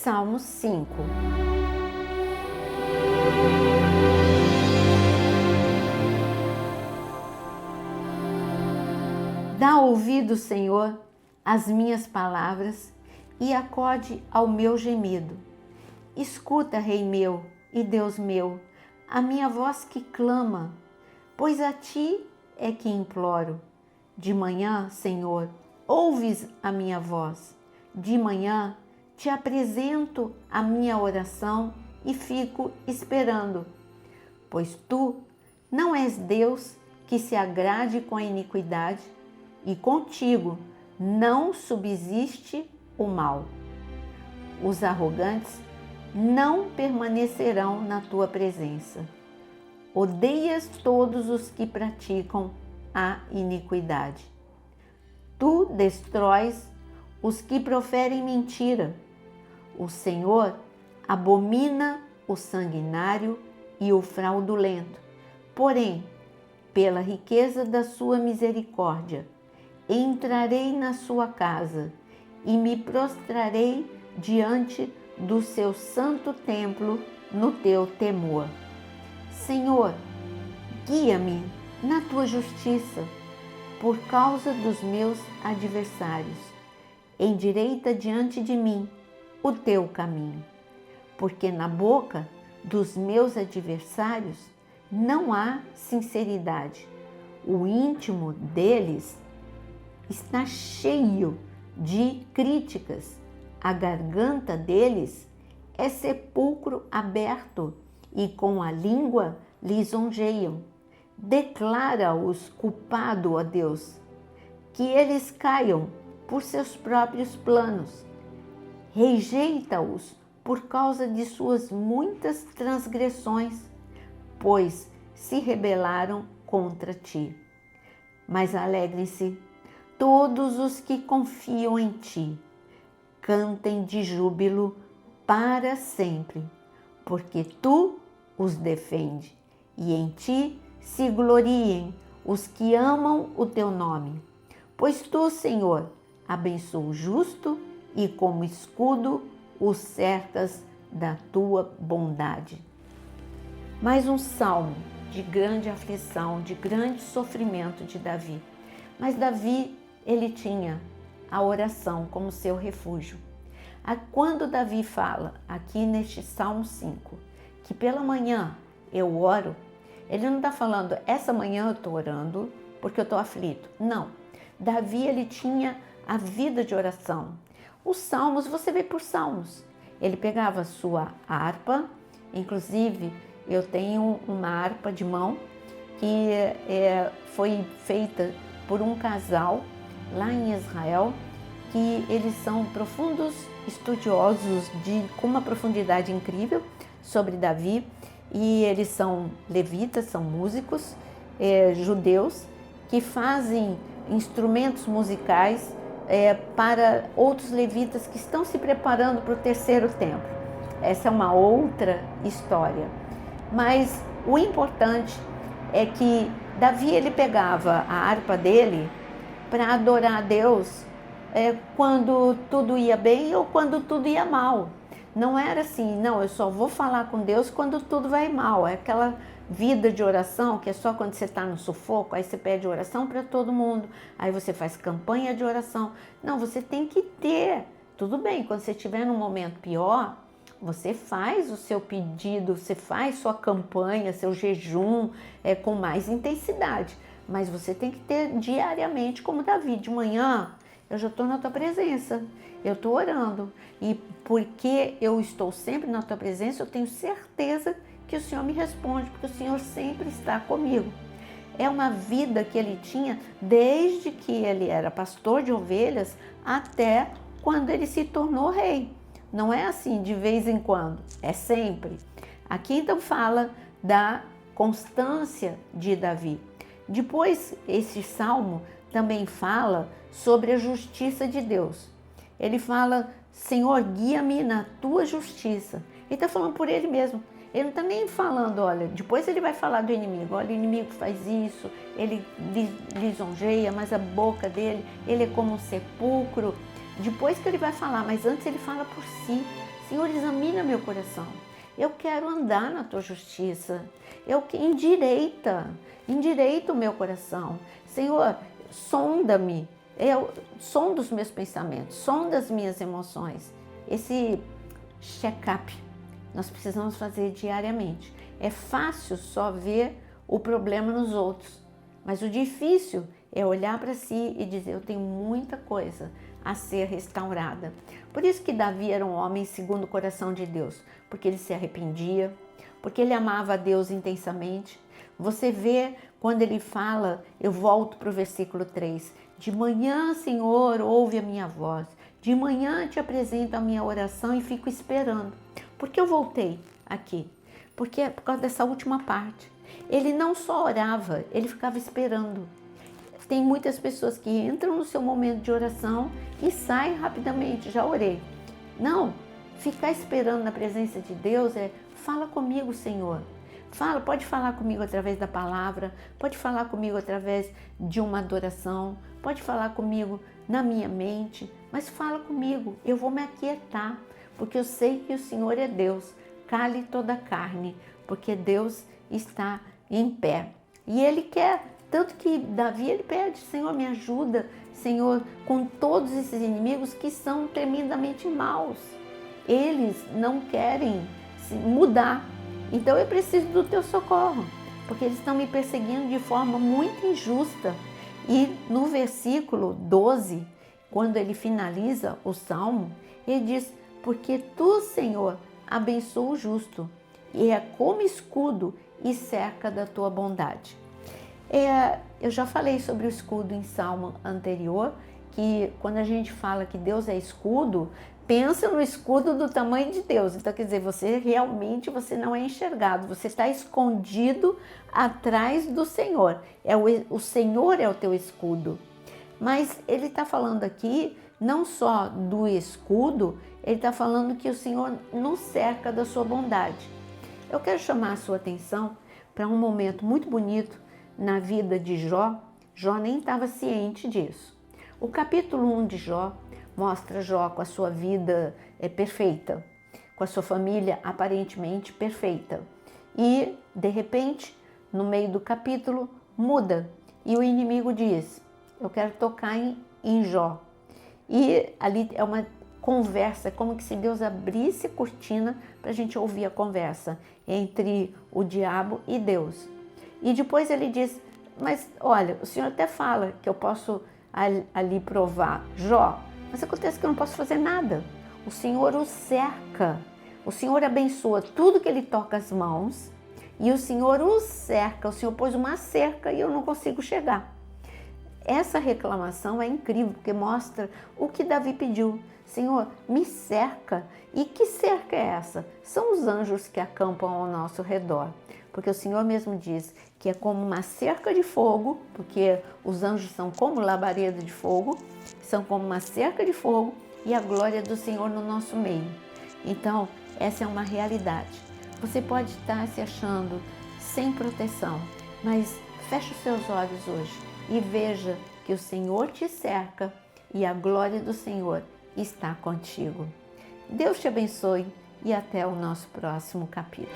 Salmo 5. Dá ouvido, Senhor, às minhas palavras e acode ao meu gemido. Escuta, Rei meu e Deus meu, a minha voz que clama, pois a ti é que imploro. De manhã, Senhor, ouves a minha voz. De manhã te apresento a minha oração e fico esperando, pois tu não és Deus que se agrade com a iniquidade, e contigo não subsiste o mal. Os arrogantes não permanecerão na tua presença. Odeias todos os que praticam a iniquidade. Tu destróis os que proferem mentira. O Senhor abomina o sanguinário e o fraudulento. Porém, pela riqueza da sua misericórdia, entrarei na sua casa e me prostrarei diante do seu santo templo no teu temor. Senhor, guia-me na tua justiça por causa dos meus adversários. Endireita diante de mim o teu caminho, porque na boca dos meus adversários não há sinceridade. O íntimo deles está cheio de críticas. A garganta deles é sepulcro aberto e com a língua lisonjeiam. Declara-os culpado a Deus, que eles caiam por seus próprios planos. Rejeita-os por causa de suas muitas transgressões, pois se rebelaram contra ti. Mas alegrem-se todos os que confiam em ti. Cantem de júbilo para sempre, porque tu os defende, e em ti se gloriem os que amam o teu nome. Pois tu, Senhor, abençoa o justo e como escudo o cercas da tua bondade. Mais um salmo de grande aflição, de grande sofrimento de Davi. Mas Davi, ele tinha a oração como seu refúgio. Quando Davi fala aqui neste Salmo 5, que pela manhã eu oro, ele não está falando, essa manhã eu estou orando porque eu estou aflito. Não, Davi, ele tinha a vida de oração. Os salmos, você vê por salmos. Ele pegava a sua harpa, inclusive eu tenho uma harpa de mão que foi feita por um casal lá em Israel, que eles são profundos estudiosos com uma profundidade incrível sobre Davi, e eles são levitas, são músicos judeus que fazem instrumentos musicais para outros levitas que estão se preparando para o terceiro templo. Essa é uma outra história. Mas o importante é que Davi, ele pegava a harpa dele para adorar a Deus quando tudo ia bem ou quando tudo ia mal. Não era assim, não, eu só vou falar com Deus quando tudo vai mal. É aquela vida de oração que é só quando você está no sufoco, aí você pede oração para todo mundo, aí você faz campanha de oração. Não, você tem que ter, tudo bem, quando você estiver num momento pior, você faz o seu pedido, você faz sua campanha, seu jejum com mais intensidade, mas você tem que ter diariamente, como Davi, de manhã, eu já estou na tua presença, eu estou orando, e porque eu estou sempre na tua presença, eu tenho certeza que o Senhor me responde, porque o Senhor sempre está comigo. É uma vida que ele tinha desde que ele era pastor de ovelhas até quando ele se tornou rei. Não é assim de vez em quando, é sempre. Aqui então fala da constância de Davi. Depois, esse salmo também fala sobre a justiça de Deus. Ele fala, Senhor, guia-me na tua justiça. Ele está falando por ele mesmo. Ele não está nem falando, olha, depois ele vai falar do inimigo. Olha, o inimigo faz isso, ele lisonjeia, mas a boca dele, ele é como um sepulcro. Depois que ele vai falar, mas antes ele fala por si. Senhor, examina meu coração. Eu quero andar na tua justiça. Endireita o meu coração. Senhor, sonda-me. Sonda os meus pensamentos, sonda as minhas emoções. Esse check-up nós precisamos fazer diariamente. É fácil só ver o problema nos outros, mas o difícil é olhar para si e dizer: eu tenho muita coisa a ser restaurada. Por isso que Davi era um homem segundo o coração de Deus, porque ele se arrependia, porque ele amava a Deus intensamente. Você vê quando ele fala, eu volto para o versículo 3, de manhã, Senhor, ouve a minha voz, de manhã te apresento a minha oração e fico esperando. Por que eu voltei aqui? Porque é por causa dessa última parte. Ele não só orava, ele ficava esperando. Tem muitas pessoas que entram no seu momento de oração e saem rapidamente, já orei. Não, ficar esperando na presença de Deus fala comigo, Senhor. Pode falar comigo através da palavra, pode falar comigo através de uma adoração, pode falar comigo na minha mente, mas fala comigo, eu vou me aquietar, porque eu sei que o Senhor é Deus. Cale toda a carne, porque Deus está em pé. E Ele quer, tanto que Davi ele pede: Senhor, me ajuda, Senhor, com todos esses inimigos que são tremendamente maus. Eles não querem se mudar. Então eu preciso do teu socorro, porque eles estão me perseguindo de forma muito injusta. E no versículo 12, quando ele finaliza o salmo, ele diz: porque tu, Senhor, abençoa o justo, e é como escudo e cerca da tua bondade. Eu já falei sobre o escudo em salmo anterior, que quando a gente fala que Deus é escudo, pensa no escudo do tamanho de Deus. Então, quer dizer, você não é enxergado, você está escondido atrás do Senhor. O Senhor é o teu escudo. Mas ele está falando aqui não só do escudo, ele está falando que o Senhor nos cerca da sua bondade. Eu quero chamar a sua atenção para um momento muito bonito na vida de Jó. Jó nem estava ciente disso. O capítulo 1 de Jó mostra Jó com a sua vida perfeita, com a sua família aparentemente perfeita. E, de repente, no meio do capítulo, muda. E o inimigo diz: eu quero tocar em Jó. E ali é uma conversa, como que se Deus abrisse a cortina para a gente ouvir a conversa entre o diabo e Deus. E depois ele diz: mas olha, o Senhor até fala que eu posso ali provar Jó, mas acontece que eu não posso fazer nada. O Senhor o cerca, o Senhor abençoa tudo que ele toca as mãos e o Senhor o cerca, o Senhor pôs uma cerca e eu não consigo chegar. Essa reclamação é incrível, porque mostra o que Davi pediu: Senhor, me cerca. E que cerca é essa? São os anjos que acampam ao nosso redor, porque o Senhor mesmo diz que é como uma cerca de fogo, porque os anjos são como labareda de fogo, são como uma cerca de fogo e a glória do Senhor no nosso meio. Então, essa é uma realidade. Você pode estar se achando sem proteção, mas feche os seus olhos hoje e veja que o Senhor te cerca e a glória do Senhor está contigo. Deus te abençoe e até o nosso próximo capítulo.